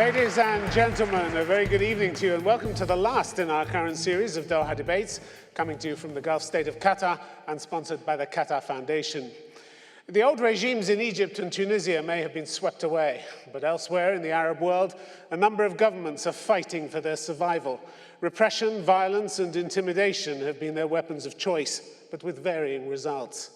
Ladies and gentlemen, a very good evening to you and welcome to the last in our current series of Doha Debates, coming to you from the Gulf state of Qatar and sponsored by the Qatar Foundation. The old regimes in Egypt and Tunisia may have been swept away, but elsewhere in the Arab world, a number of governments are fighting for their survival. Repression, violence and intimidation have been their weapons of choice, but with varying results.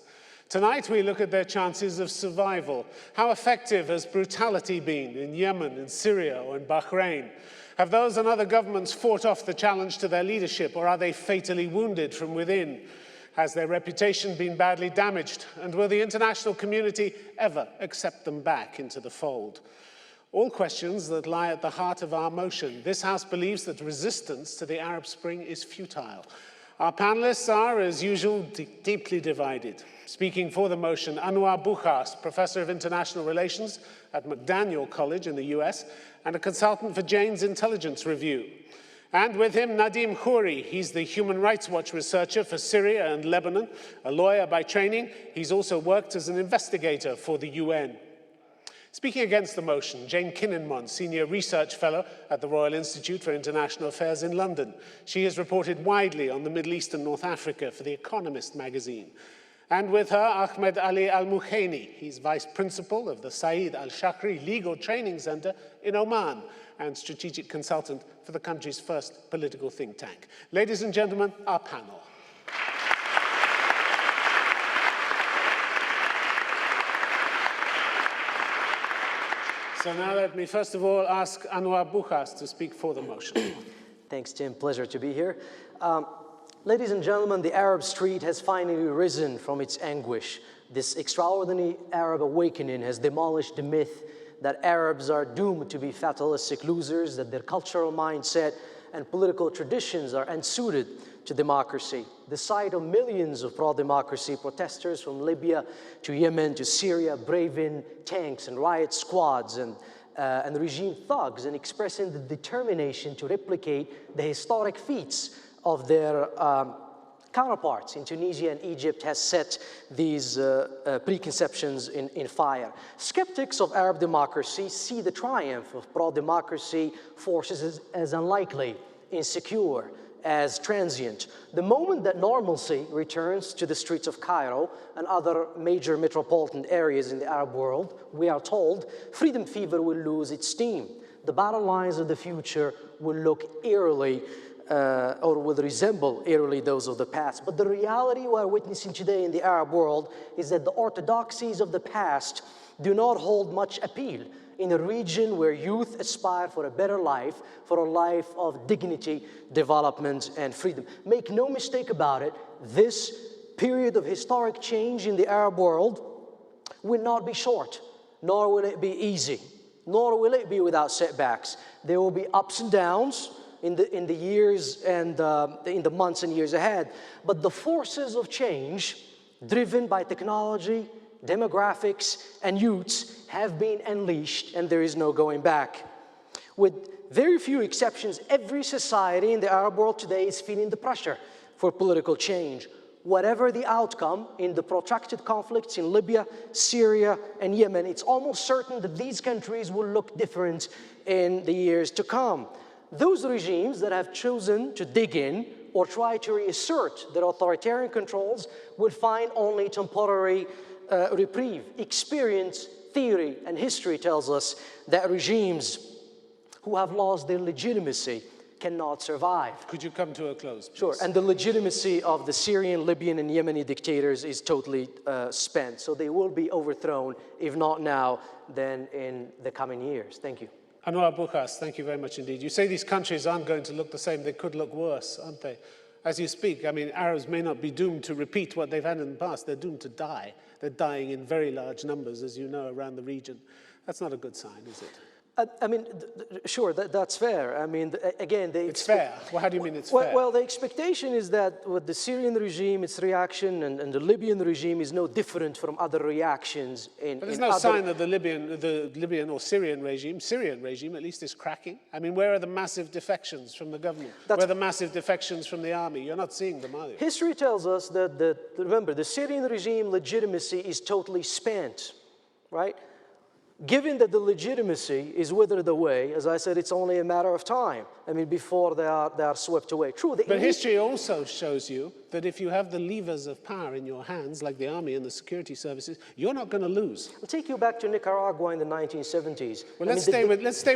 Tonight, we look at their chances of survival. How effective has brutality been in Yemen, in Syria, or in Bahrain? Have those and other governments fought off the challenge to their leadership, or are they fatally wounded from within? Has their reputation been badly damaged? And will the international community ever accept them back into the fold? All questions that lie at the heart of our motion. This House believes that resistance to the Arab Spring is futile. Our panelists are, as usual, deeply divided. Speaking for the motion, Anwar Bukhast, Professor of International Relations at McDaniel College in the US and a consultant for Jane's Intelligence Review. And with him, Nadim Khouri. He's the Human Rights Watch researcher for Syria and Lebanon, a lawyer by training. He's also worked as an investigator for the UN. Speaking against the motion, Jane Kininmon, Senior Research Fellow at the Royal Institute for International Affairs in London. She has reported widely on the Middle East and North Africa for The Economist magazine. And with her, Ahmed Ali Al-Mukheni. He's Vice Principal of the Saeed Al-Shakri Legal Training Center in Oman and Strategic Consultant for the country's first political think tank. Ladies and gentlemen, our panel. So now let me first of all ask Anwar Bukhast to speak for the motion. Thanks, Tim. Pleasure to be here. Ladies and gentlemen, the Arab street has finally risen from its anguish. This extraordinary Arab awakening has demolished the myth that Arabs are doomed to be fatalistic losers, that their cultural mindset and political traditions are unsuited to democracy. The sight of millions of pro-democracy protesters from Libya to Yemen to Syria braving tanks and riot squads and regime thugs and expressing the determination to replicate the historic feats of their counterparts in Tunisia and Egypt has set these preconceptions in fire. Skeptics of Arab democracy see the triumph of pro-democracy forces as unlikely, insecure, as transient. The moment that normalcy returns to the streets of Cairo and other major metropolitan areas in the Arab world, we are told freedom fever will lose its steam. The battle lines of the future will look eerily or will resemble eerily those of the past. But the reality we are witnessing today in the Arab world is that the orthodoxies of the past do not hold much appeal in a region where youth aspire for a better life, for a life of dignity, development, and freedom. Make no mistake about it, this period of historic change in the Arab world will not be short, nor will it be easy, nor will it be without setbacks. There will be ups and downs in the years and in the months and years ahead. But the forces of change, driven by technology, demographics, and youths, have been unleashed, and there is no going back. With very few exceptions, every society in the Arab world today is feeling the pressure for political change. Whatever the outcome in the protracted conflicts in Libya, Syria, and Yemen, it's almost certain that these countries will look different in the years to come. Those regimes that have chosen to dig in or try to reassert their authoritarian controls will find only temporary reprieve. Experience, theory, and history tells us that regimes who have lost their legitimacy cannot survive. Could you come to a close, please? Sure, and the legitimacy of the Syrian, Libyan, and Yemeni dictators is totally spent. So they will be overthrown, if not now, then in the coming years. Thank you. Anwar Bukhast, thank you very much indeed. You say these countries aren't going to look the same. They could look worse, aren't they? As you speak, I mean, Arabs may not be doomed to repeat what they've had in the past. They're doomed to die. They're dying in very large numbers, as you know, around the region. That's not a good sign, is it? I mean, sure, that's fair. I mean, again, it's fair. Well, how do you mean it's fair? Well, the expectation is that with the Syrian regime, its reaction, and the Libyan regime is no different from other reactions in. But there's no sign that the Libyan or Syrian regime at least, is cracking. I mean, where are the massive defections from the government? Where are the massive defections from the army? You're not seeing them, are you? History tells us that, remember, the Syrian regime legitimacy is totally spent, right? Given that the legitimacy is withered away, as I said, it's only a matter of time. I mean, before they are swept away. True. But history also shows you that if you have the levers of power in your hands, like the army and the security services, you're not going to lose. I'll take you back to Nicaragua in the 1970s. Well, let's stay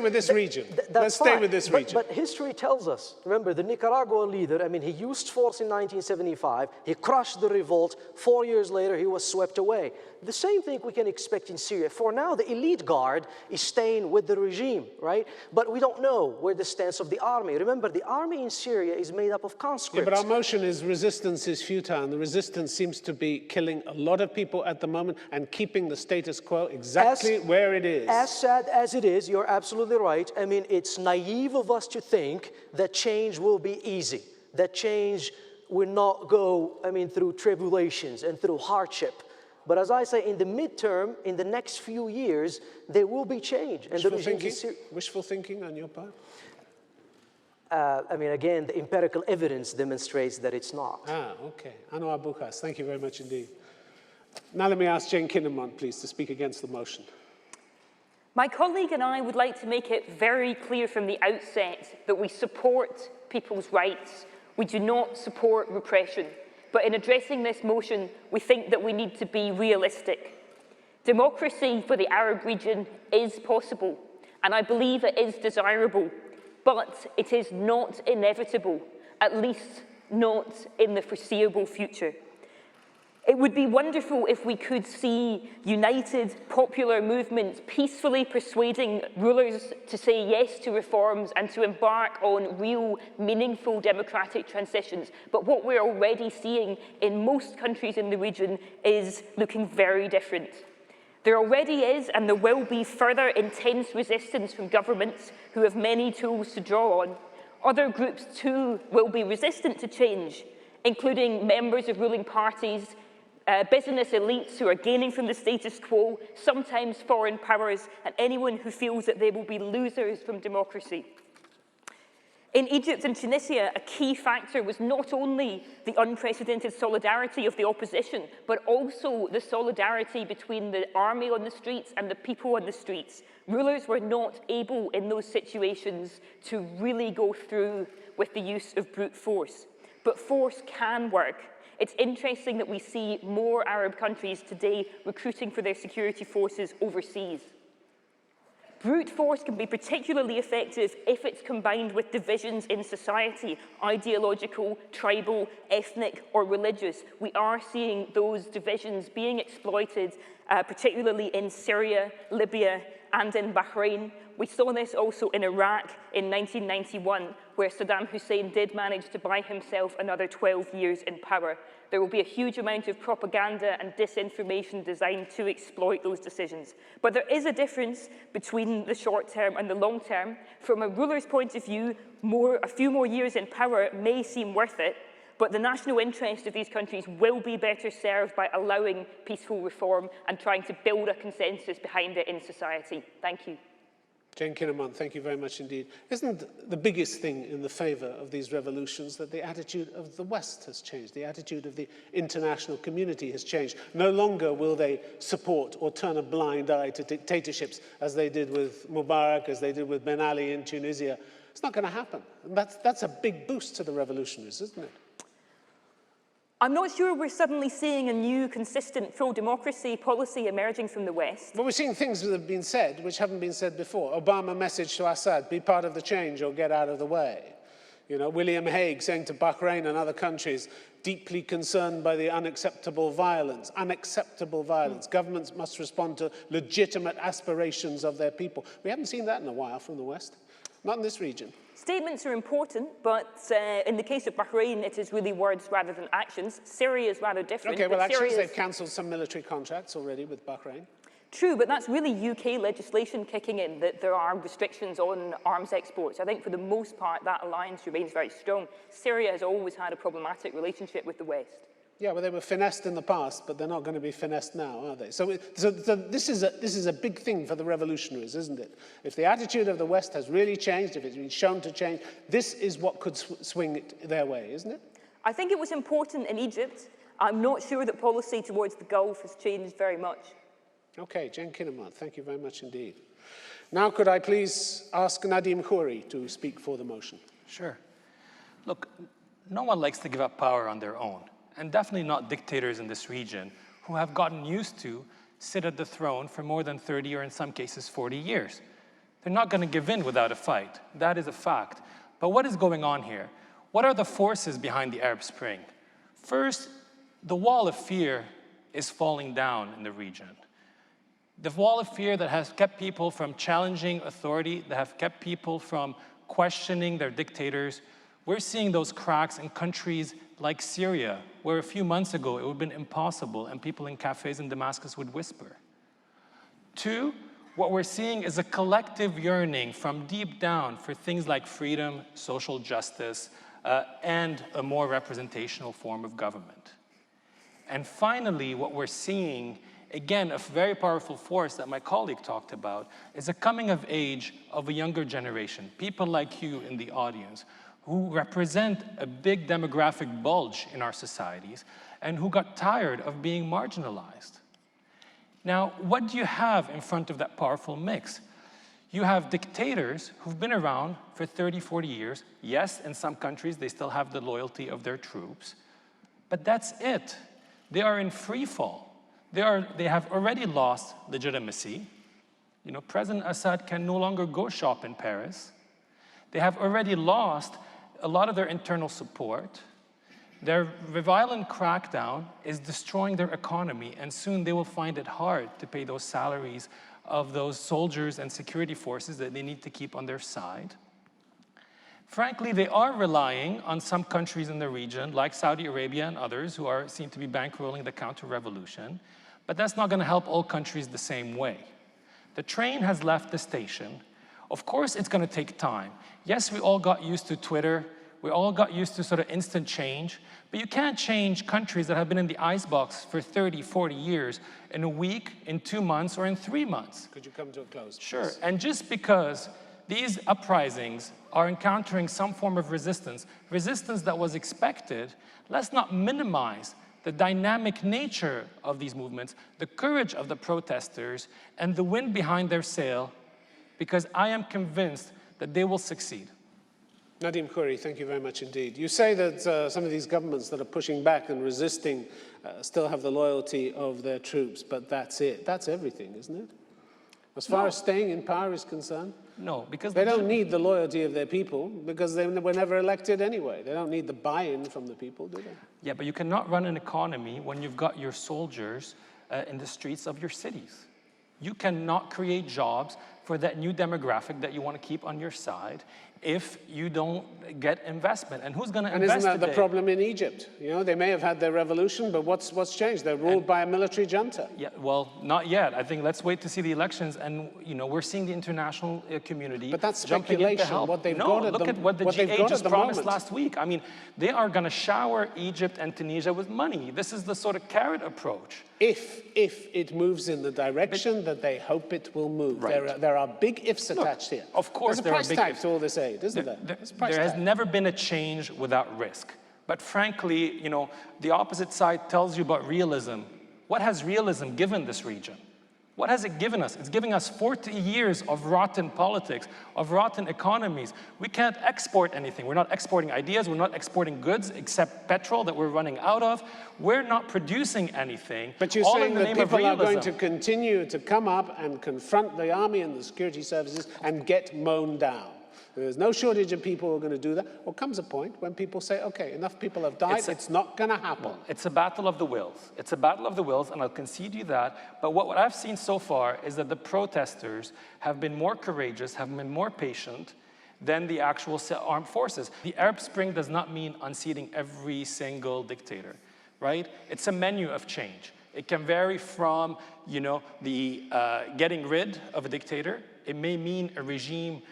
with this region. Let's stay with this region. But history tells us, remember, the Nicaragua leader, I mean, he used force in 1975, he crushed the revolt, 4 years later he was swept away. The same thing we can expect in Syria. For now, the elite guard is staying with the regime, right? But we don't know where the stance of the army. Remember, the army in Syria is made up of conscripts. Yeah, but our motion is resistance is futile, and the resistance seems to be killing a lot of people at the moment and keeping the status quo exactly where it is. As sad as it is, you're absolutely right. I mean, it's naive of us to think that change will be easy, that change will not go, I mean, through tribulations and through hardship. But as I say, in the midterm, in the next few years, there will be change. And wishful thinking on your part? I mean, again, the empirical evidence demonstrates that it's not. Ah, okay. Anwar Bukas, thank you very much indeed. Now let me ask Jane Kinnaman, please, to speak against the motion. My colleague and I would like to make it very clear from the outset that we support people's rights. We do not support repression. But in addressing this motion, we think that we need to be realistic. Democracy for the Arab region is possible, and I believe it is desirable, but it is not inevitable, at least not in the foreseeable future. It would be wonderful if we could see united popular movements peacefully persuading rulers to say yes to reforms and to embark on real, meaningful democratic transitions. But what we're already seeing in most countries in the region is looking very different. There already is, and there will be, further intense resistance from governments who have many tools to draw on. Other groups, too, will be resistant to change, including members of ruling parties, business elites who are gaining from the status quo, sometimes foreign powers, and anyone who feels that they will be losers from democracy. In Egypt and Tunisia, a key factor was not only the unprecedented solidarity of the opposition, but also the solidarity between the army on the streets and the people on the streets. Rulers were not able in those situations to really go through with the use of brute force. But force can work. It's interesting that we see more Arab countries today recruiting for their security forces overseas. Brute force can be particularly effective if it's combined with divisions in society, ideological, tribal, ethnic, or religious. We are seeing those divisions being exploited, particularly in Syria, Libya, and in Bahrain. We saw this also in Iraq in 1991, where Saddam Hussein did manage to buy himself another 12 years in power. There will be a huge amount of propaganda and disinformation designed to exploit those decisions. But there is a difference between the short term and the long term. From a ruler's point of view, a few more years in power may seem worth it, but the national interest of these countries will be better served by allowing peaceful reform and trying to build a consensus behind it in society. Thank you. Jane Kinnaman, thank you very much indeed. Isn't the biggest thing in the favour of these revolutions that the attitude of the West has changed, the attitude of the international community has changed? No longer will they support or turn a blind eye to dictatorships as they did with Mubarak, as they did with Ben Ali in Tunisia. It's not going to happen. And that's a big boost to the revolutionaries, isn't it? I'm not sure we're suddenly seeing a new, consistent pro-democracy policy emerging from the West. Well, we're seeing things that have been said which haven't been said before. Obama message to Assad, be part of the change or get out of the way. You know, William Hague saying to Bahrain and other countries, deeply concerned by the unacceptable violence. Unacceptable violence. Governments must respond to legitimate aspirations of their people. We haven't seen that in a while from the West. Not in this region. Statements are important, but in the case of Bahrain, it is really words rather than actions. Syria is rather different. Okay, well, actually, they've cancelled some military contracts already with Bahrain. True, but that's really UK legislation kicking in, that there are restrictions on arms exports. I think for the most part, that alliance remains very strong. Syria has always had a problematic relationship with the West. Yeah, well, they were finessed in the past, but they're not going to be finessed now, are they? So this is a big thing for the revolutionaries, isn't it? If the attitude of the West has really changed, if it's been shown to change, this is what could swing it their way, isn't it? I think it was important in Egypt. I'm not sure that policy towards the Gulf has changed very much. Okay, Jen Kinnaman, thank you very much indeed. Now could I please ask Nadim Khouri to speak for the motion? Sure. Look, no one likes to give up power on their own, and definitely not dictators in this region who have gotten used to sit at the throne for more than 30 or in some cases 40 years. They're not going to give in without a fight. That is a fact. But what is going on here? What are the forces behind the Arab Spring? First, the wall of fear is falling down in the region. The wall of fear that has kept people from challenging authority, that have kept people from questioning their dictators. We're seeing those cracks in countries like Syria, where a few months ago it would have been impossible and people in cafes in Damascus would whisper. Two, what we're seeing is a collective yearning from deep down for things like freedom, social justice, and a more representational form of government. And finally, what we're seeing, again, a very powerful force that my colleague talked about, is a coming of age of a younger generation, people like you in the audience, who represent a big demographic bulge in our societies and who got tired of being marginalized. Now, what do you have in front of that powerful mix? You have dictators who've been around for 30, 40 years. Yes, in some countries, they still have the loyalty of their troops, but that's it. They are in free fall. They have already lost legitimacy. You know, President Assad can no longer go shop in Paris. They have already lost a lot of their internal support. Their violent crackdown is destroying their economy, and soon they will find it hard to pay those salaries of those soldiers and security forces that they need to keep on their side. Frankly, they are relying on some countries in the region, like Saudi Arabia and others, who seem to be bankrolling the counter-revolution, but that's not going to help all countries the same way. The train has left the station. Of course, it's going to take time. Yes, we all got used to Twitter. We all got used to sort of instant change, but you can't change countries that have been in the icebox for 30, 40 years in a week, in 2 months, or in 3 months. Could you come to a close, please? Sure, and just because these uprisings are encountering some form of resistance that was expected, let's not minimize the dynamic nature of these movements, the courage of the protesters, and the wind behind their sail, because I am convinced that they will succeed. Nadim Khouri, thank you very much indeed. You say that some of these governments that are pushing back and resisting still have the loyalty of their troops, but that's it. That's everything, isn't it? As far as staying in power is concerned? No, because they don't need the loyalty of their people because they were never elected anyway. They don't need the buy-in from the people, do they? Yeah, but you cannot run an economy when you've got your soldiers in the streets of your cities. You cannot create jobs for that new demographic that you want to keep on your side if you don't get investment. And who's going to invest isn't that today? the problem in Egypt? You know, they may have had their revolution, but what's changed? They're ruled by a military junta. Yeah, well, not yet. I think let's wait to see the elections, and you know, we're seeing the international community. But that's jumping in to speculation. help. What they've no, got at look the, at what the what G8 just promised moment. last week. I mean, they are going to shower Egypt and Tunisia with money. This is the sort of carrot approach. If it moves in the direction that they hope it will move. Right. There are big ifs attached here. Of course, there's a price tag to all this aid, isn't there? There has never been a change without risk. But frankly, you know, the opposite side tells you about realism. What has realism given this region? What has it given us? It's giving us 40 years of rotten politics, of rotten economies. We can't export anything. We're not exporting ideas. We're not exporting goods except petrol that we're running out of. We're not producing anything. But you're saying that people are going to continue to come up and confront the army and the security services and get mown down. There's no shortage of people who are going to do that. Or comes a point when people say, okay, enough people have died, it's not going to happen. Well, it's a battle of the wills. It's a battle of the wills, and I'll concede you that. But what I've seen so far is that the protesters have been more courageous, have been more patient than the actual armed forces. The Arab Spring does not mean unseating every single dictator, right? It's a menu of change. It can vary from, you know, the getting rid of a dictator. It may mean a regime,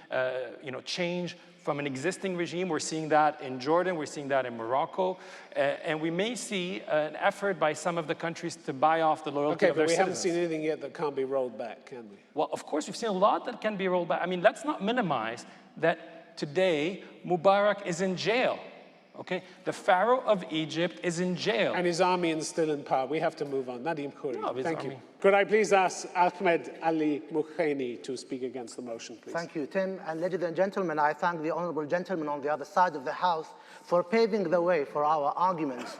change from an existing regime. We're seeing that in Jordan. We're seeing that in Morocco. And we may see an effort by some of the countries to buy off the loyalty of their citizens. Okay, but we haven't seen anything yet that can't be rolled back, can we? Well, of course, we've seen a lot that can be rolled back. I mean, let's not minimize that today Mubarak is in jail. Okay? The Pharaoh of Egypt is in jail. And his army is still in power. We have to move on. Nadim Khoury, No, his thank you. army. Could I please ask Ahmed Ali Moukheni to speak against the motion, please? Thank you, Tim. And ladies and gentlemen, I thank the honorable gentleman on the other side of the House for paving the way for our arguments.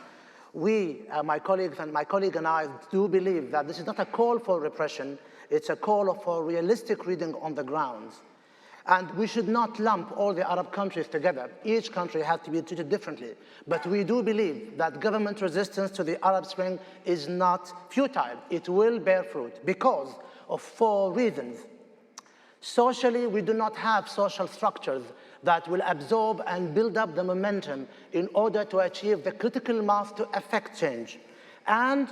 We, my colleague and I, do believe that this is not a call for repression. It's a call for realistic reading on the grounds. And we should not lump all the Arab countries together. Each country has to be treated differently. But we do believe that government resistance to the Arab Spring is not futile. It will bear fruit because of 4 reasons. Socially, we do not have social structures that will absorb and build up the momentum in order to achieve the critical mass to effect change. And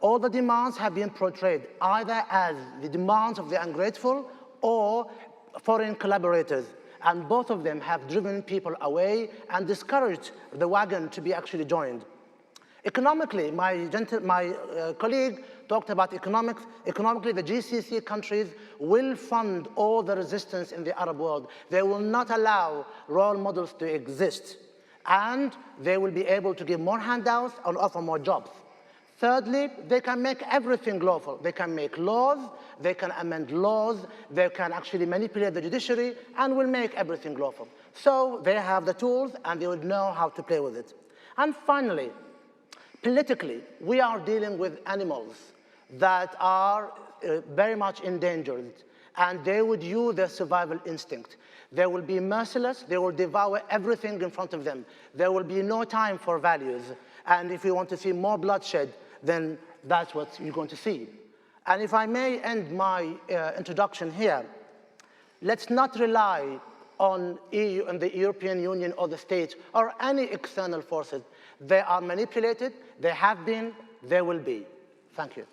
all the demands have been portrayed either as the demands of the ungrateful or foreign collaborators, and both of them have driven people away and discouraged the wagon to be actually joined. Economically, my colleague talked about economics. Economically, the GCC countries will fund all the resistance in the Arab world. They will not allow role models to exist, and they will be able to give more handouts and offer more jobs. Thirdly, they can make everything lawful. They can make laws, they can amend laws, they can actually manipulate the judiciary, and will make everything lawful. So they have the tools, and they would know how to play with it. And finally, politically, we are dealing with animals that are very much endangered, and they would use their survival instinct. They will be merciless, they will devour everything in front of them. There will be no time for values. And if you want to see more bloodshed, then that's what you're going to see. And if I may end my introduction here, let's not rely on EU and the European Union or the States or any external forces. They are manipulated, they have been, they will be. Thank you.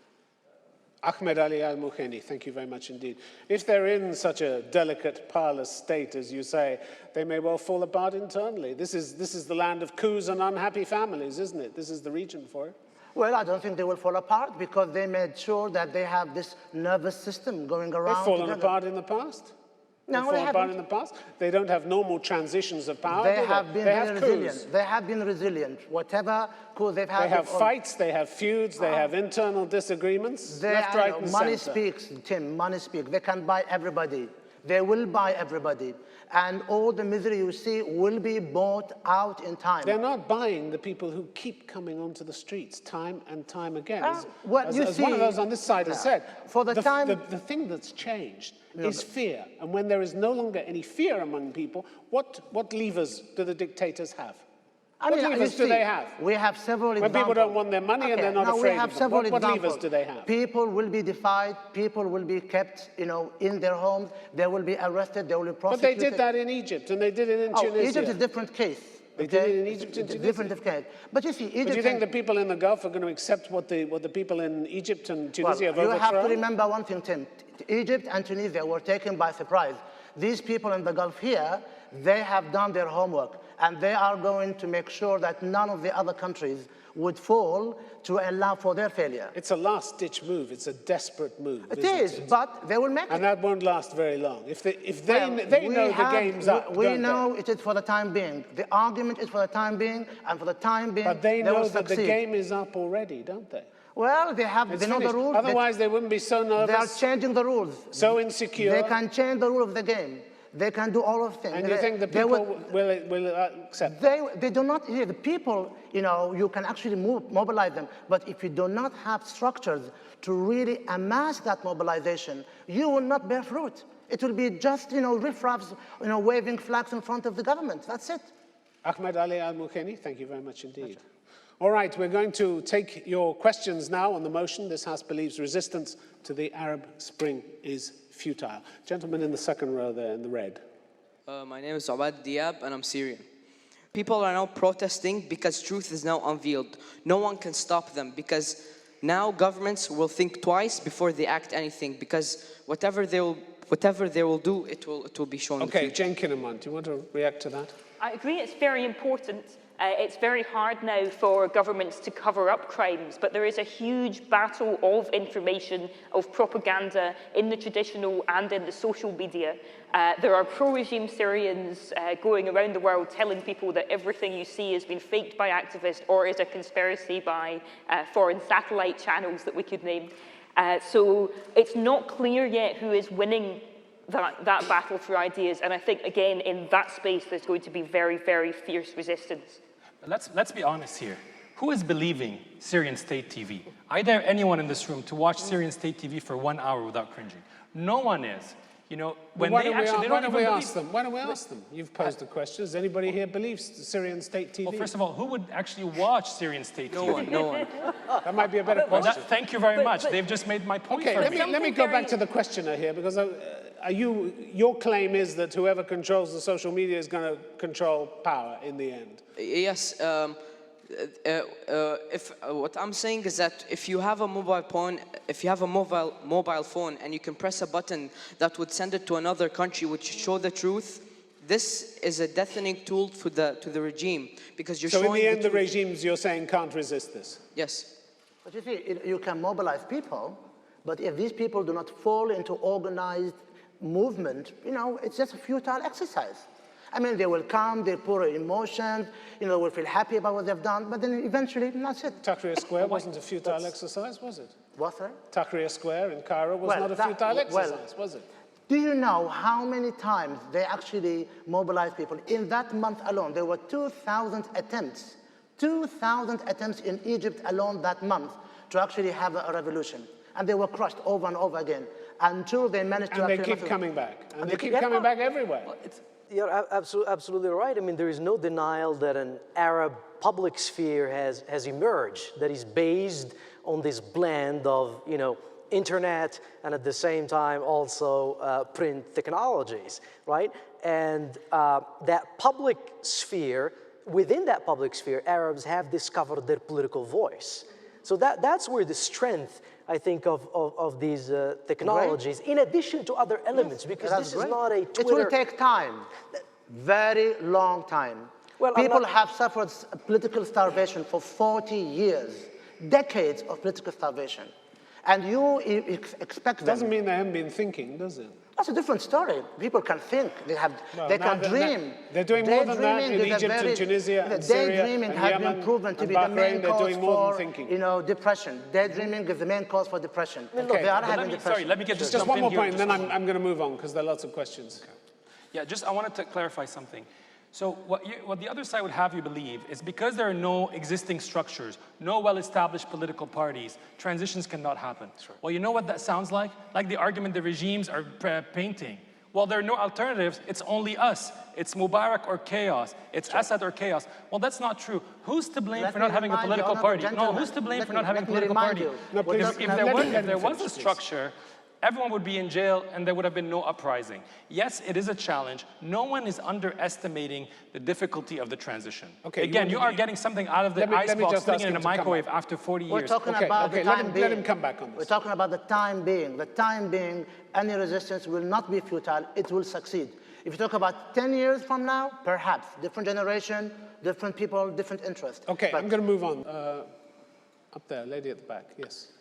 Ahmed Ali Al-Moukheni, thank you very much indeed. If they're in such a delicate, parlous state, as you say, they may well fall apart internally. This is the land of coups and unhappy families, isn't it? This is the region for it. Well, I don't think they will fall apart because they made sure that they have this nervous system going around. They've fallen apart in the past. No, they haven't. In the past. They don't have normal transitions of power. They have been very resilient. Coups. They have been resilient. Whatever coup they've had. They have fights, they have feuds, they have internal disagreements. Left, right, and money center. speaks, Tim, money speaks. They can buy everybody. They will buy everybody. And all the misery you see will be bought out in time. They're not buying the people who keep coming onto the streets time and time again. As one of those on this side has said, for the thing that's changed is fear. And when there is no longer any fear among people, what levers do the dictators have? What levers do they have? We have several examples. When people don't want their money and they're not afraid we have of them. several What examples. levers do they have? People will be defied. People will be kept, in their homes. They will be arrested. They will be prosecuted. But they did that in Egypt, and they did it in Tunisia. Egypt is a different case. They did it in Egypt and Tunisia. Different case. But you see, Egypt. But do you think the people in the Gulf are going to accept what the people in Egypt and Tunisia have overthrown? You have to remember one thing, Tim. Egypt and Tunisia were taken by surprise. These people in the Gulf here, they have done their homework, and they are going to make sure that none of the other countries would fall to allow for their failure. It's a last-ditch move. It's a desperate move. It is, but they will make it. And that won't last very long. If they know the game's up, we know it is for the time being. The argument is for the time being, and for the time being, but they know will that the succeed. game is up already, don't they? Well, they know the rules. Otherwise, they wouldn't be so nervous. They are changing the rules. So insecure. They can change the rule of the game. They can do all of things. And you think the people will accept that? They do not. The people, you can actually mobilize them. But if you do not have structures to really amass that mobilization, you will not bear fruit. It will be just, riffraffs, waving flags in front of the government. That's it. Ahmed Ali Al-Moukheni, thank you very much indeed. All right, we're going to take your questions now on the motion. This House believes resistance to the Arab Spring is futile. Gentleman in the second row there in the red. My name is Abad Diab and I'm Syrian. People are now protesting because truth is now unveiled. No one can stop them because now governments will think twice before they act anything because whatever they will do, it will be shown. Okay, Jane Kinnaman, do you want to react to that? I agree it's very important It's very hard now for governments to cover up crimes, but there is a huge battle of information, of propaganda in the traditional and in the social media. There are pro-regime Syrians going around the world telling people that everything you see has been faked by activists or is a conspiracy by foreign satellite channels that we could name. So it's not clear yet who is winning that battle for ideas. And I think, again, in that space, there's going to be very, very fierce resistance. Let's be honest here. Who is believing Syrian state TV? I dare anyone in this room to watch Syrian state TV for 1 hour without cringing. No one is. You know, when why they don't actually, why don't we ask them? Why don't we ask them? You've posed the question. Does anybody here believe Syrian state TV? Well, first of all, who would actually watch Syrian state TV? No one. That might be a better Well, question. thank you very much. They've just made my point Okay, for let me go back to the questioner here, because your claim is that whoever controls the social media is going to control power in the end. Yes. What I'm saying is that if you have a mobile phone and you can press a button that would send it to another country which show the truth, this is a deafening tool to the regime, because you're showing. So in the end, the regimes, you're saying, can't resist this. Yes. But you see, you can mobilize people, but if these people do not fall into organized movement, you know, it's just a futile exercise. I mean, they will come, they pour emotions, you know, will feel happy about what they've done, but then eventually, that's it. Tahrir Square wasn't a futile exercise, was it? What, sorry? Tahrir Square in Cairo was not a futile exercise, was it? Do you know how many times they actually mobilized people? In that month alone, there were 2,000 attempts. 2,000 attempts in Egypt alone that month to actually have a revolution. And they were crushed over and over again until they managed to actually... And they keep coming back. And they keep coming back everywhere. Well, you're absolutely right. I mean, there is no denial that an Arab public sphere has emerged that is based on this blend of, you know, internet and at the same time also print technologies, right? And that public sphere, within that public sphere, Arabs have discovered their political voice. So that's where the strength, I think, of these technologies, in addition to other elements, because this is not a Twitter... It will take time, very long time. Well, people have suffered political starvation for 40 years, decades of political starvation. And you expect them... Doesn't mean they haven't been thinking, does it? That's a different story. People can think, they can dream. They're doing more than that in Egypt and Tunisia and Syria daydreaming has been proven to be the main cause for, you know, depression. Daydreaming is the main cause for depression. Okay. They are having depression. Sorry, let me get just one more point, and then I'm going to move on because there are lots of questions. Okay. Yeah, I wanted to clarify something. So what the other side would have you believe is because there are no existing structures, no well-established political parties, transitions cannot happen. Sure. Well, you know what that sounds like? Like the argument the regimes are painting. Well, there are no alternatives. It's only us. It's Mubarak or chaos. It's Assad or chaos. Well, that's not true. Who's to blame for not having a political party? No, who's to blame for not having a political party? If there was a structure, everyone would be in jail and there would have been no uprising. Yes, it is a challenge. No one is underestimating the difficulty of the transition. Okay, again, you are getting something out of the icebox, putting it in a microwave after 40 years. We're talking about the time being. Let him come back on this. We're talking about the time being. The time being, any resistance will not be futile. It will succeed. If you talk about 10 years from now, perhaps. Different generation, different people, different interests. Okay, but I'm going to move on. Up there, lady at the back, yes.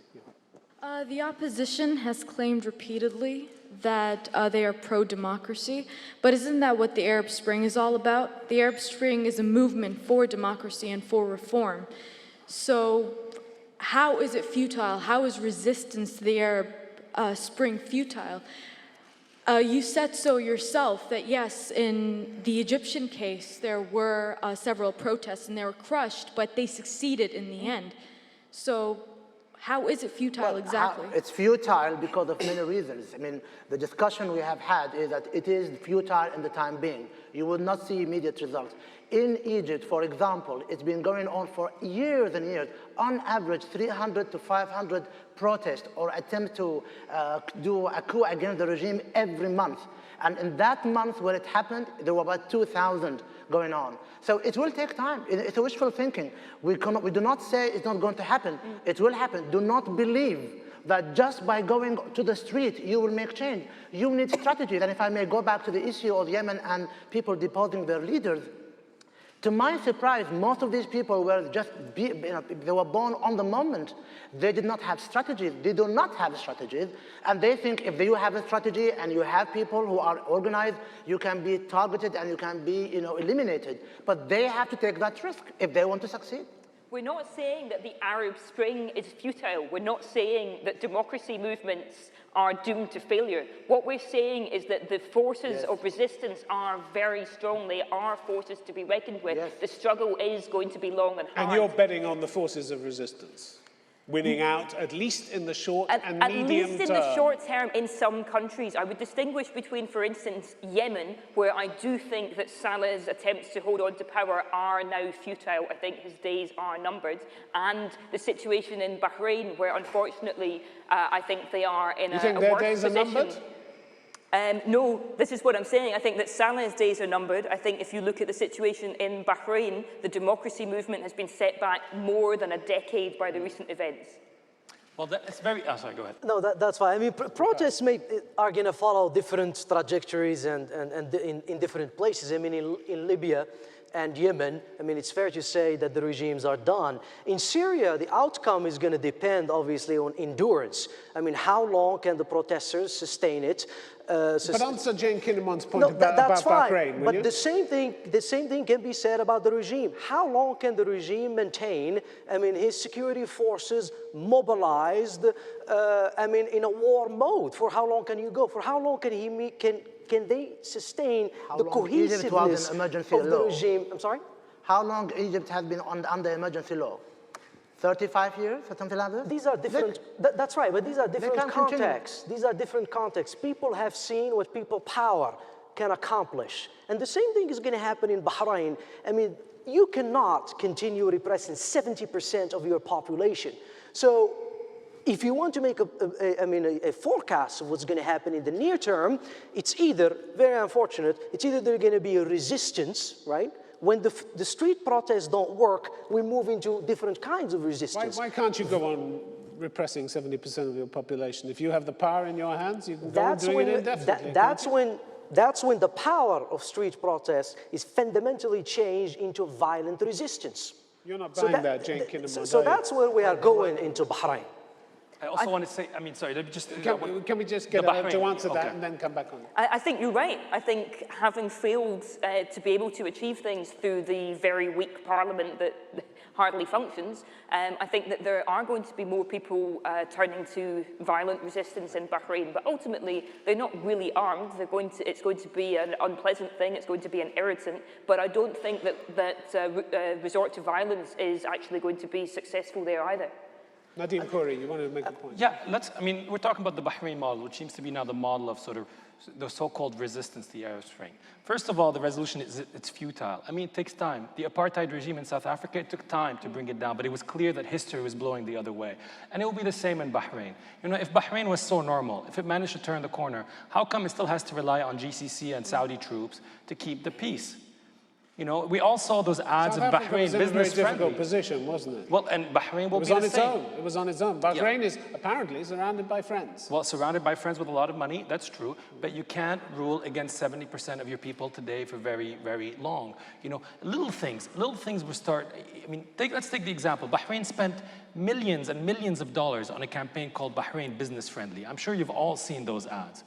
The opposition has claimed repeatedly that they are pro-democracy, but isn't that what the Arab Spring is all about? The Arab Spring is a movement for democracy and for reform. So how is it futile? How is resistance to the Arab Spring futile? You said so yourself that yes, in the Egyptian case, there were several protests and they were crushed, but they succeeded in the end. So how is it futile exactly? It's futile because of many reasons. I mean, the discussion we have had is that it is futile in the time being. You will not see immediate results. In Egypt, for example, it's been going on for years and years. On average, 300 to 500 protests or attempts to do a coup against the regime every month. And in that month where it happened, there were about 2,000 going on. So it will take time. It's a wishful thinking. We do not say it's not going to happen. It will happen. Do not believe that just by going to the street, you will make change. You need strategies. And if I may go back to the issue of Yemen and people deposing their leaders, To my surprise, most of these people were just, they were born on the moment. They did not have strategies. They do not have strategies. And they think if you have a strategy and you have people who are organized, you can be targeted and you can be eliminated. But they have to take that risk if they want to succeed. We're not saying that the Arab Spring is futile. We're not saying that democracy movements are doomed to failure. What we're saying is that the forces of resistance are very strong. They are forces to be reckoned with. Yes. The struggle is going to be long and hard. And you're betting on the forces of resistance winning out, at least in the short and medium term. At least in the short term in some countries. I would distinguish between, for instance, Yemen, where I do think that Saleh's attempts to hold on to power are now futile. I think his days are numbered. And the situation in Bahrain, where unfortunately I think they are in a worse position. You think their days are numbered? No, this is what I'm saying. I think that Saleh's days are numbered. I think if you look at the situation in Bahrain, the democracy movement has been set back more than a decade by the recent events. Well, it's very... Oh, sorry, go ahead. No, that's fine. I mean, protests are going to follow different trajectories and in different places. I mean, in Libya and Yemen, I mean, it's fair to say that the regimes are done. In Syria, the outcome is going to depend, obviously, on endurance. I mean, how long can the protesters sustain it? But answer Jane Kinnaman's point No, that's about fine. Bahrain, will but you? the same thing can be said about the regime. How long can the regime maintain, I mean, his security forces mobilized, I mean, in a war mode? For how long can you go? For how long can they sustain the cohesiveness of the regime? I'm sorry? How long Egypt has been under emergency law? 35 years or something like that? These are different, that's right, but these are different contexts. These are different contexts. People have seen what people power can accomplish. And the same thing is going to happen in Bahrain. I mean, you cannot continue repressing 70% of your population. So if you want to make a forecast of what's going to happen in the near term, it's either, very unfortunate, it's either there's going to be a resistance, right? When the street protests don't work, we move into different kinds of resistance. Why can't you go on repressing 70% of your population? If you have the power in your hands, you can go on doing it indefinitely. That's when the power of street protests is fundamentally changed into violent resistance. You're not buying that, Jane Kinnaman. So that's where we are going into Bahrain. I also want to say, I mean, sorry, let me just... Can we just get her to answer that and then come back on? I think you're right. I think having failed to be able to achieve things through the very weak parliament that hardly functions, I think that there are going to be more people turning to violent resistance in Bahrain. But ultimately, they're not really armed. It's going to be an unpleasant thing. It's going to be an irritant. But I don't think that resort to violence is actually going to be successful there either. Nadeem Khoury, you wanted to make a point? Yeah, I mean, we're talking about the Bahrain model, which seems to be now the model of sort of the so-called resistance to the Arab Spring. First of all, the resolution it's futile. I mean, it takes time. The apartheid regime in South Africa, it took time to bring it down, but it was clear that history was blowing the other way. And it will be the same in Bahrain. You know, if Bahrain was so normal, if it managed to turn the corner, how come it still has to rely on GCC and Saudi troops to keep the peace? You know, we all saw those ads South of Africa Bahrain was in a very difficult business-friendly. position, wasn't it? Well, and Bahrain will It was be on the its same. own. It was on its own. Bahrain is apparently surrounded by friends. Well, surrounded by friends with a lot of money, that's true, but you can't rule against 70% of your people today for very, very long. You know, little things will start, I mean, let's take the example. Bahrain spent millions and millions of dollars on a campaign called Bahrain Business Friendly. I'm sure you've all seen those ads.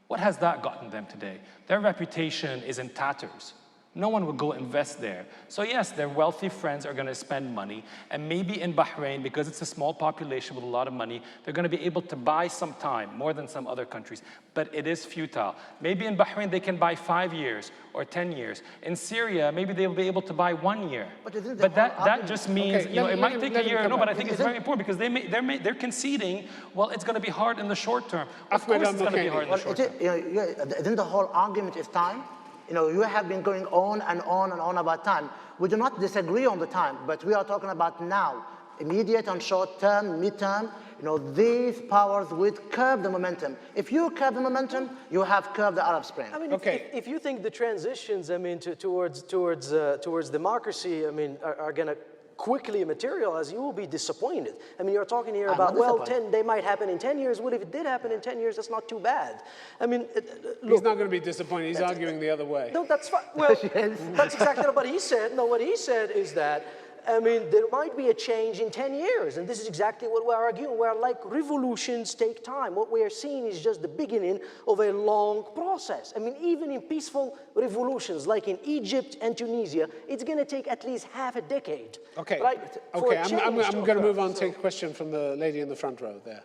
What has that gotten them today? Their reputation is in tatters. No one will go invest there. So yes, their wealthy friends are going to spend money, and maybe in Bahrain, because it's a small population with a lot of money, they're going to be able to buy some time, more than some other countries. But it is futile. Maybe in Bahrain they can buy 5 years or 10 years. In Syria, maybe they'll be able to buy 1 year. But that just means, you know, it might take a year. No, but I think it's very important because they're conceding, well, it's going to be hard in the short term. Of course it's going to be hard in the short term. Then the whole argument is time. You know, you have been going on and on and on about time. We do not disagree on the time, but we are talking about now, immediate and short term, mid-term. You know, these powers would curb the momentum. If you curb the momentum, you have curbed the Arab Spring. I mean, if you think the transitions, I mean, towards democracy, I mean, are going to quickly materialize, you will be disappointed. I mean, you're talking here about, well, they might happen in 10 years. Well, if it did happen in 10 years, that's not too bad. I mean, look, he's not going to be disappointed. He's arguing the other way. No, that's fine. Well, that's exactly what he said. No, what he said is that, I mean, there might be a change in 10 years, and this is exactly what we're arguing. We're like, revolutions take time. What we are seeing is just the beginning of a long process. I mean, even in peaceful revolutions, like in Egypt and Tunisia, it's going to take at least half a decade. Okay, right, okay. I'm going to move on and take a question from the lady in the front row there.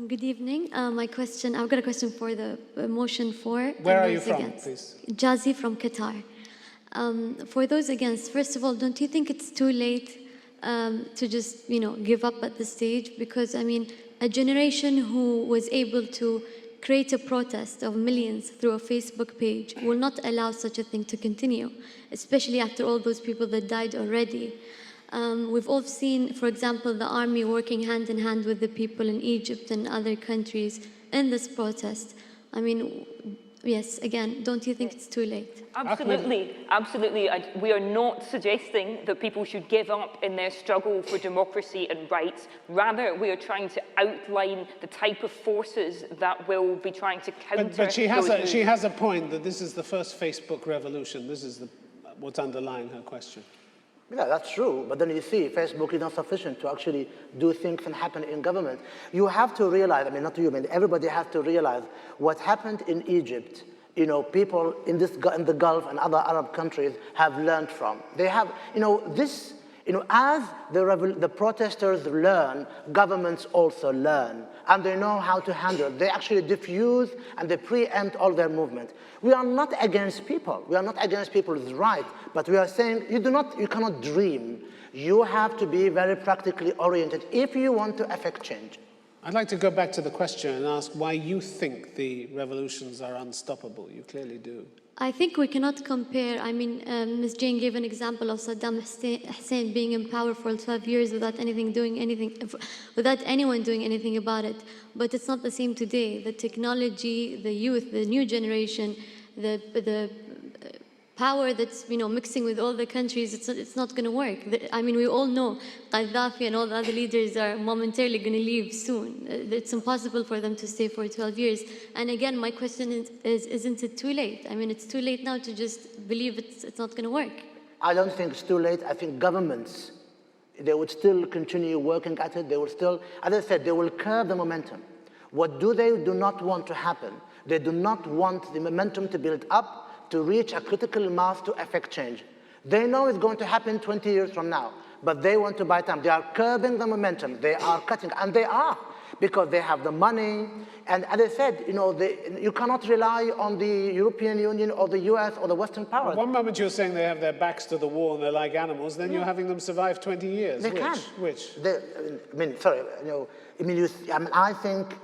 Good evening. I've got a question for the motion for. Where are you from, please? Jazi from Qatar. For those against, first of all, don't you think it's too late to just, give up at this stage? Because, I mean, a generation who was able to create a protest of millions through a Facebook page will not allow such a thing to continue, especially after all those people that died already. We've all seen, for example, the army working hand in hand with the people in Egypt and other countries in this protest. I mean, yes, again, don't you think it's too late? Absolutely, absolutely. We are not suggesting that people should give up in their struggle for democracy and rights. Rather, we are trying to outline the type of forces that will be trying to counter. But she has a point that this is the first Facebook revolution. This is what's underlying her question. Yeah, that's true. But then you see, Facebook is not sufficient to actually do things and happen in government. You have to realize, I mean, not you, I mean, everybody has to realize what happened in Egypt, people in the Gulf and other Arab countries have learned from. They have, as the protesters learn, governments also learn. And they know how to handle it. They actually diffuse and they preempt all their movement. We are not against people. We are not against people's right. But we are saying you cannot dream. You have to be very practically oriented if you want to affect change. I'd like to go back to the question and ask why you think the revolutions are unstoppable. You clearly do. I think we cannot compare. I mean, Ms. Jane gave an example of Saddam Hussein being in power for 12 years without anyone doing anything about it. But it's not the same today. The technology, the youth, the new generation, the power that's mixing with all the countries, it's not going to work. I mean, we all know Gaddafi and all the other leaders are momentarily going to leave soon. It's impossible for them to stay for 12 years. And again, my question is, isn't it too late? I mean, it's too late now to just believe it's not going to work. I don't think it's too late. I think governments, they would still continue working at it. They will still, as I said, they will curb the momentum. What do they do not want to happen? They do not want the momentum to build up to reach a critical mass to affect change. They know it's going to happen 20 years from now, but they want to buy time. They are curbing the momentum. They are cutting, and they are, because they have the money. And as I said, you cannot rely on the European Union or the US or the Western powers. One moment you're saying they have their backs to the wall and they're like animals, then you're having them survive 20 years. They can. Which? I think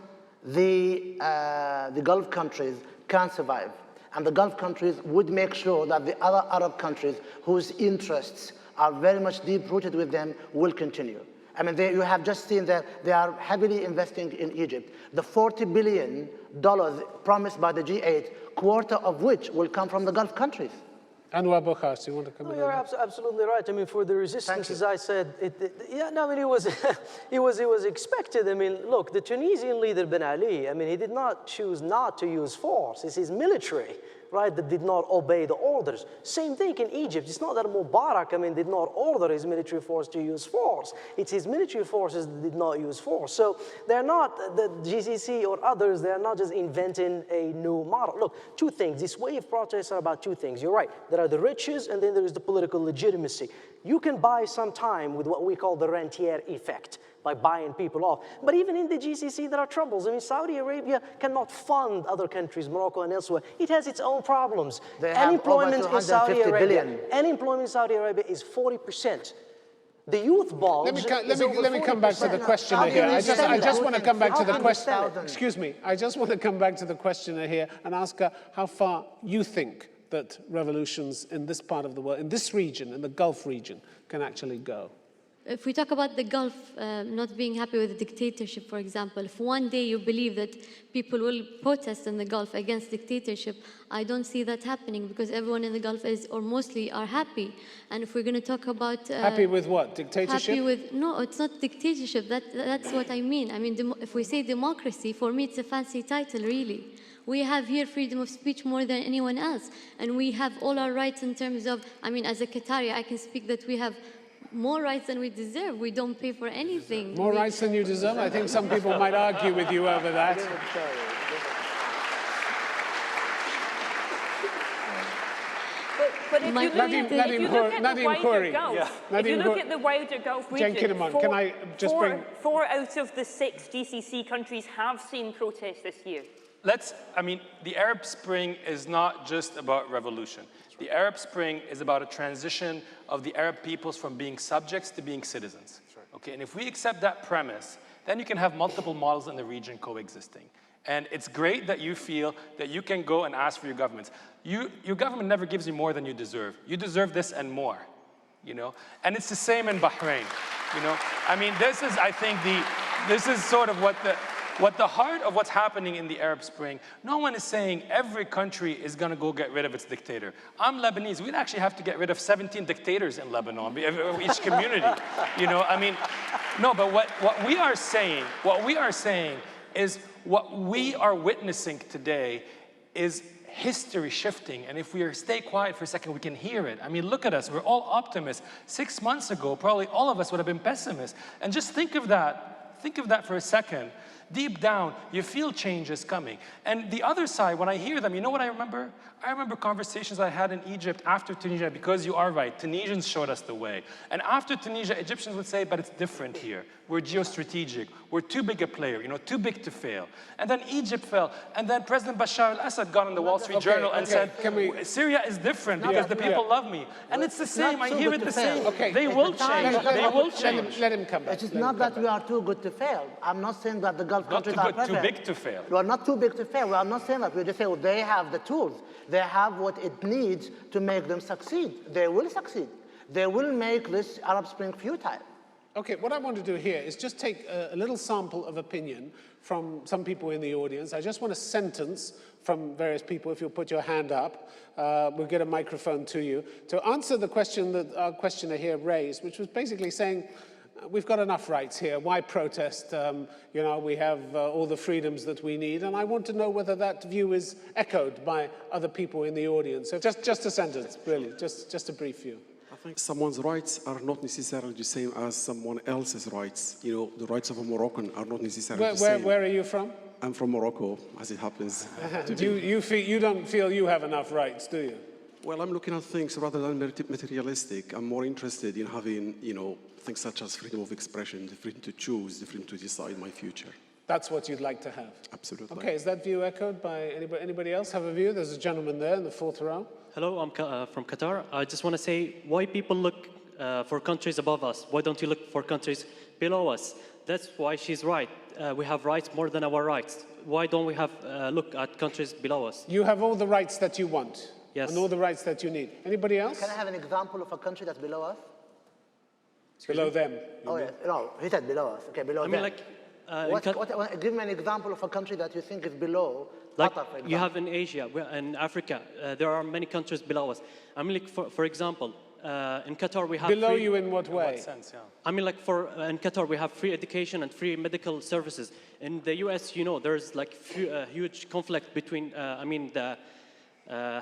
the Gulf countries can survive. And the Gulf countries would make sure that the other Arab countries whose interests are very much deep-rooted with them will continue. I mean, you have just seen that they are heavily investing in Egypt. The $40 billion promised by the G8, quarter of which will come from the Gulf countries. Anwar Bukhari, you want to come in? You're absolutely right. I mean, for the resistance, as I said, it was expected. I mean, look, the Tunisian leader Ben Ali, I mean, he did not choose not to use force. It's his military, right, that did not obey the orders. Same thing in Egypt. It's not that Mubarak, I mean, did not order his military force to use force. It's his military forces that did not use force. So they're not, the GCC or others, they're not just inventing a new model. Look, two things. This wave protests are about two things. You're right. There are the riches, and then there is the political legitimacy. You can buy some time with what we call the rentier effect, by buying people off. But even in the GCC, there are troubles. I mean, Saudi Arabia cannot fund other countries, Morocco and elsewhere. It has its own problems. Unemployment in Saudi Arabia is 40%. The youth bulge. Let me come back to the questioner here. I just want to come back to the question. Excuse me. I just want to come back to the questioner here and ask her how far you think that revolutions in this part of the world, in this region, in the Gulf region, can actually go. if we talk about the Gulf not being happy with the dictatorship, for example, if one day you believe that people will protest in the Gulf against dictatorship, I don't see that happening because everyone in the Gulf is, or mostly, are happy. And if we're going to talk about... happy with what? Dictatorship? Happy with... No, it's not dictatorship. That's what I mean. I mean, if we say democracy, for me, it's a fancy title, really. We have here freedom of speech more than anyone else. And we have all our rights in terms of... I mean, as a Qatari, I can speak that we have more rights than we deserve. We don't pay for anything. More rights than you deserve? I think some people might argue with you over that. But if you look at the wider Gulf, if you look at the wider Gulf region, four out of the 6 GCC countries have seen protests this year. I mean, the Arab Spring is not just about revolution. The Arab Spring is about a transition of the Arab peoples from being subjects to being citizens. Okay, and if we accept that premise, then you can have multiple models in the region coexisting. And it's great that you feel that you can go and ask for your governments. Your government never gives you more than you deserve. You deserve this and more, you know? And it's the same in Bahrain, you know? I mean, I think this is sort of what the heart of what's happening in the Arab Spring. No one is saying every country is going to go get rid of its dictator. I'm Lebanese. We'd actually have to get rid of 17 dictators in Lebanon, each community. You know, I mean, no, but what we are saying is what we are witnessing today is history shifting. And if we stay quiet for a second, we can hear it. I mean, look at us. We're all optimists. 6 months ago, probably all of us would have been pessimists. And just think of that. Think of that for a second. Deep down, you feel change is coming. And the other side, when I hear them, you know what I remember? I remember conversations I had in Egypt after Tunisia, because you are right, Tunisians showed us the way. And after Tunisia, Egyptians would say, but it's different here. We're geostrategic. We're too big a player, you know, too big to fail. And then Egypt fell. And then President Bashar al-Assad got in the Wall Street Journal and said, Syria is different because the people love me. And it's the same. I hear it the same. They will change. They will change. Let him come back. It is not that we are too good to fail. I'm not saying that the Gulf countries are perfect. Too big to fail. We are not too big to fail. We are not saying that. We just say, well, they have the tools. They have what it needs to make them succeed. They will succeed. They will make this Arab Spring futile. Okay, what I want to do here is just take a little sample of opinion from some people in the audience. I just want a sentence from various people. If you'll put your hand up, we'll get a microphone to you to answer the question that our questioner here raised, which was basically saying, we've got enough rights here. Why protest? You know, we have all the freedoms that we need. And I want to know whether that view is echoed by other people in the audience. So just a sentence, really, just a brief view. I think someone's rights are not necessarily the same as someone else's rights. You know, the rights of a Moroccan are not necessarily the same. Where are you from? I'm from Morocco, as it happens. You don't feel you have enough rights, do you? Well, I'm looking at things rather than materialistic. I'm more interested in having, you know, things such as freedom of expression, the freedom to choose, the freedom to decide my future. That's what you'd like to have? Absolutely. Okay, is that view echoed by anybody else have a view? There's a gentleman there in the 4th row. Hello, I'm from Qatar. I just want to say, why people look for countries above us? Why don't you look for countries below us? That's why she's right. We have rights more than our rights. Why don't we have look at countries below us? You have all the rights that you want. Yes. And all the rights that you need. Anybody else? Can I have an example of a country that's below us? Below them. Oh, yes. No, he said below us. Okay, below them. I mean, like... give me an example of a country that you think is below like Qatar, for example. You have in Asia, in Africa, there are many countries below us. I mean, like, for example, in Qatar we have below you in what way? In what sense, yeah. I mean, like, in Qatar we have free education and free medical services. In the US, you know, there's like huge conflict between, the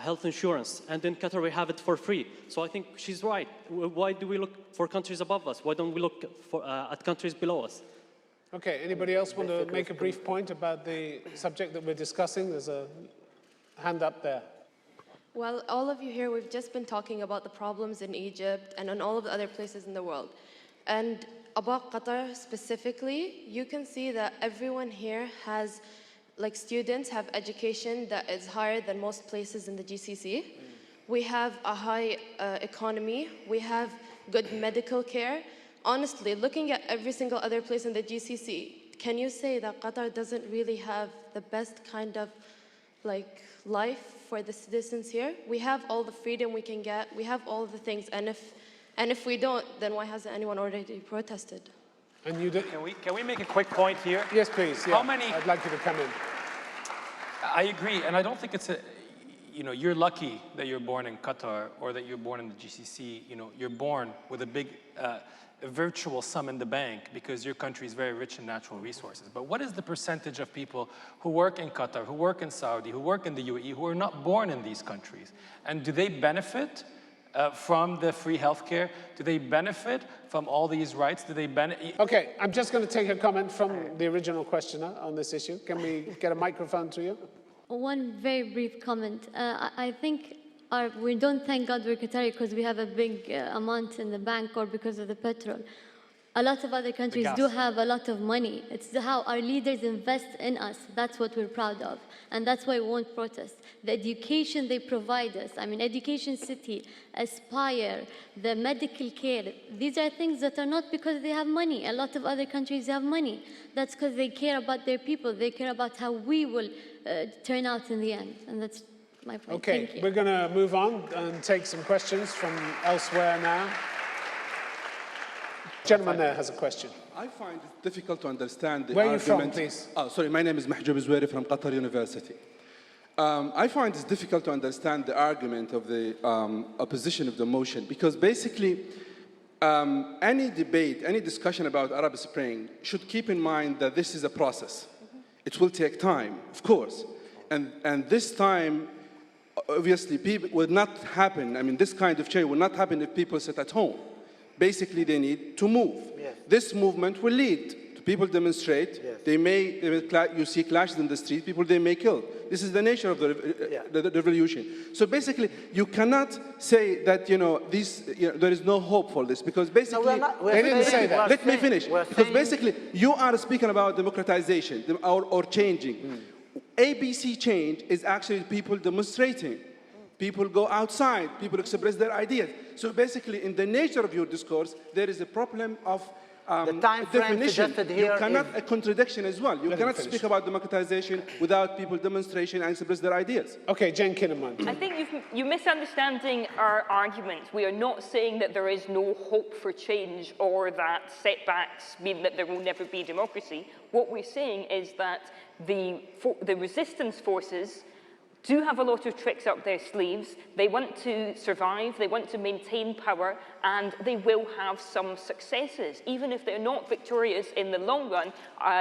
health insurance, and in Qatar we have it for free. So I think she's right. Why do we look for countries above us? Why don't we look at countries below us? Okay, anybody else want to make a brief point about the subject that we're discussing? There's a hand up there. Well, all of you here, we've just been talking about the problems in Egypt and in all of the other places in the world. And about Qatar specifically, you can see that everyone here has, like, students have education that is higher than most places in the GCC. We have a high economy. We have good medical care. Honestly, looking at every single other place in the GCC, can you say that Qatar doesn't really have the best kind of, like, life for the citizens here? We have all the freedom we can get. We have all the things. And if And if we don't, then why hasn't anyone already protested? And you do? Can we make a quick point here? Yes, please. Yeah. How many? I'd like you to come in. I agree, and I don't think it's a, you're lucky that you're born in Qatar or that you're born in the GCC. You're born with a big a virtual sum in the bank because your country is very rich in natural resources. But what is the percentage of people who work in Qatar, who work in Saudi, who work in the UAE, who are not born in these countries? And do they benefit from the free healthcare? Do they benefit from all these rights? Do they benefit? Okay, I'm just going to take a comment from the original questioner on this issue. Can we get a microphone to you? One very brief comment. I think we don't thank God we're Qatari because we have a big amount in the bank or because of the petrol. A lot of other countries do have a lot of money. It's how our leaders invest in us. That's what we're proud of. And that's why we won't protest. The education they provide us, Education City, Aspire, the medical care, these are things that are not because they have money. A lot of other countries have money. That's because they care about their people. They care about how we will turn out in the end. And that's my point. Okay, Thank you. we're going to move on and take some questions from elsewhere now. Gentleman there has a question. I find it difficult to understand the Where argument. are you from, please? Oh, sorry, my name is Mahjoub Zoueri from Qatar University. I find it difficult to understand the argument of the opposition of the motion because basically any debate, any discussion about Arab Spring should keep in mind that this is a process. It will take time, of course. And this time, obviously, people will not happen. This kind of change will not happen if people sit at home. Basically, they need to move. Yes. This movement will lead to people demonstrate. Yes. You see clashes in the street, people they may kill. This is the nature of the revolution. So basically, you cannot say that there is no hope for this because basically they didn't say that. Let me finish. Because basically, you are speaking about democratization or changing. ABC change is actually people demonstrating. People go outside, people express their ideas. So basically, in the nature of your discourse, there is a problem of the time frame definition. suggested here You cannot, a contradiction as well. You cannot speak about democratization without people demonstration and express their ideas. Okay, Jane Kinnaman. I think you're misunderstanding our argument. We are not saying that there is no hope for change or that setbacks mean that there will never be democracy. What we're saying is that the resistance forces do have a lot of tricks up their sleeves. They want to survive, they want to maintain power, and they will have some successes. Even if they're not victorious in the long run,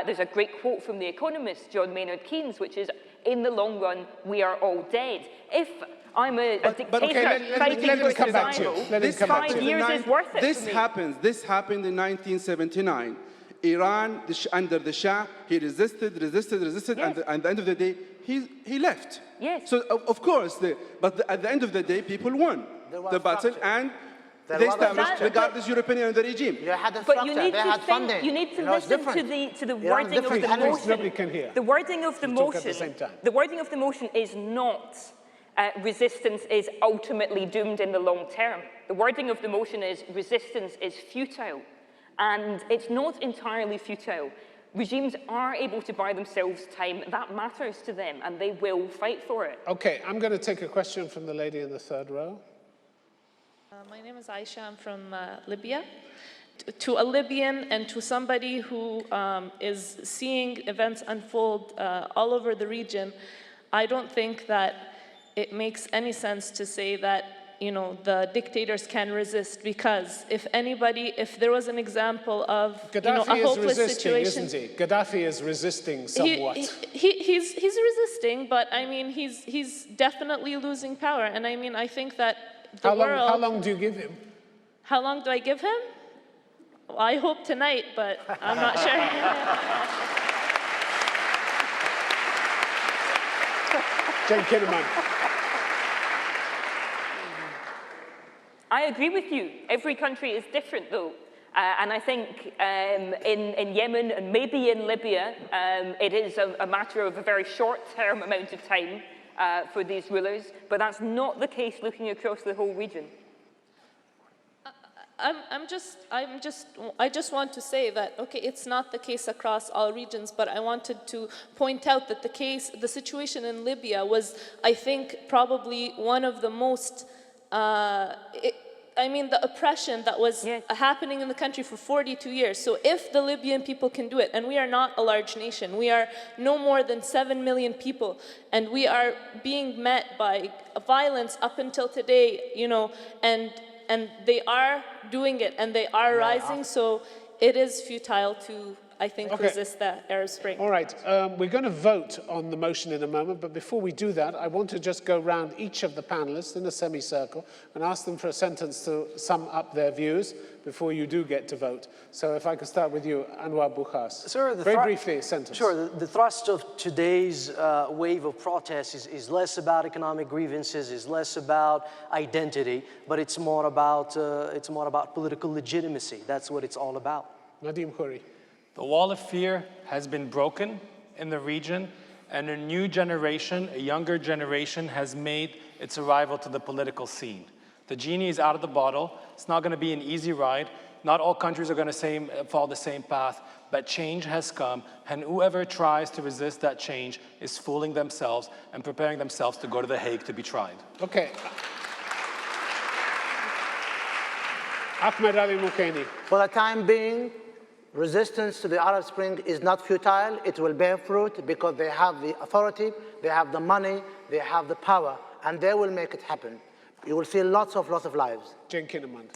there's a great quote from The Economist, John Maynard Keynes, which is, in the long run, we are all dead. If I'm a dictator fighting for survival, 5 years is worth it This for me. This happened in 1979. Iran, under the Shah, he resisted, yes. And at the end of the day, he left. Yes. So, of course, at the end of the day, people won the battle, and they established, regardless your opinion on the regime. You had a But structure, you need they to had think, funding. you need to listen to the wording of the motion. Nobody can hear. The wording of the motion. The wording of the motion is not resistance is ultimately doomed in the long term. The wording of the motion is resistance is futile, and it's not entirely futile. Regimes are able to buy themselves time. That matters to them, and they will fight for it. Okay, I'm going to take a question from the lady in the third row. My name is Aisha. I'm from Libya. To a Libyan and to somebody who is seeing events unfold all over the region, I don't think that it makes any sense to say that the dictators can resist, because if there was an example of a hopeless situation, isn't he? Gaddafi is resisting somewhat. He's resisting, but he's definitely losing power. And I think that the world. How long do you give him? How long do I give him? Well, I hope tonight, but I'm not sure. Jane Kinnaman. I agree with you. Every country is different, though. And I think in Yemen and maybe in Libya, it is a matter of a very short-term amount of time for these rulers, but that's not the case looking across the whole region. I just want to say that, okay, it's not the case across all regions, but I wanted to point out that the situation in Libya was, I think, probably one of the most, I mean, the oppression that was happening in the country for 42 years. So if the Libyan people can do it, and we are not a large nation, we are no more than 7 million people, and we are being met by violence up until today, you know, and they are doing it, and they are rising, so it is futile to, I think, resist that Arab Spring. All right, we're going to vote on the motion in a moment, but before we do that, I want to just go round each of the panelists in a semicircle and ask them for a sentence to sum up their views before you do get to vote. So if I could start with you, Anwar Bukhas. Sir, very briefly, a sentence. Sure, the thrust of today's wave of protests is less about economic grievances, is less about identity, but it's more about political legitimacy. That's what it's all about. Nadim Khoury. The wall of fear has been broken in the region, and a new generation, a younger generation, has made its arrival to the political scene. The genie is out of the bottle. It's not going to be an easy ride. Not all countries are going to follow the same path, but change has come, and whoever tries to resist that change is fooling themselves and preparing themselves to go to The Hague to be tried. Okay. Ahmed Ali Mukeni. For the time being, resistance to the Arab Spring is not futile. It will bear fruit because they have the authority, they have the money, they have the power, and they will make it happen. You will see lots of lives. Jane Kinnaman.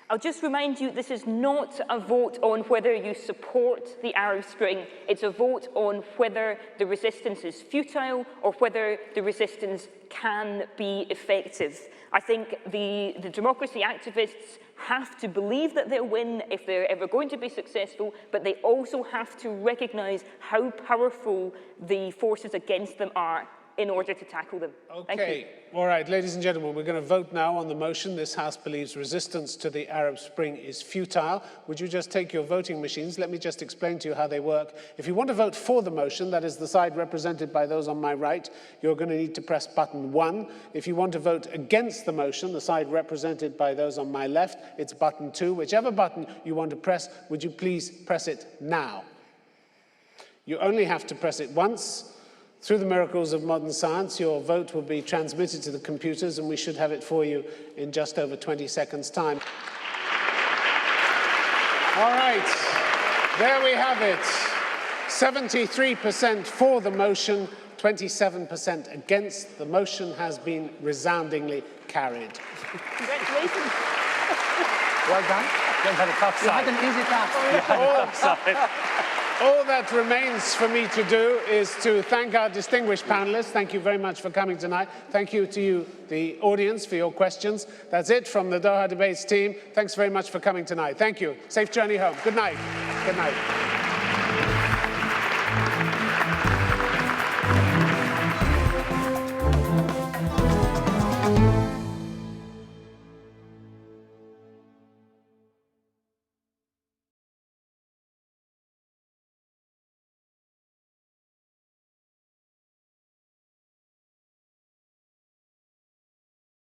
I'll just remind you, this is not a vote on whether you support the Arab Spring. It's a vote on whether the resistance is futile or whether the resistance can be effective. I think the democracy activists have to believe that they'll win if they're ever going to be successful, but they also have to recognize how powerful the forces against them are in order to tackle them. Okay, all right, ladies and gentlemen, we're going to vote now on the motion. This House believes resistance to the Arab Spring is futile. Would you just take your voting machines? Let me just explain to you how they work. If you want to vote for the motion, that is the side represented by those on my right, you're going to need to press button 1. If you want to vote against the motion, the side represented by those on my left, it's button 2. Whichever button you want to press, would you please press it now? You only have to press it once. Through the miracles of modern science, your vote will be transmitted to the computers, and we should have it for you in just over 20 seconds' time. All right, there we have it. 73% for the motion, 27% against. The motion has been resoundingly carried. Congratulations. Well done. You had a tough side. You had an easy task. All that remains for me to do is to thank our distinguished panelists. Thank you very much for coming tonight. Thank you to you, the audience, for your questions. That's it from the Doha Debates team. Thanks very much for coming tonight. Thank you. Safe journey home. Good night. Good night.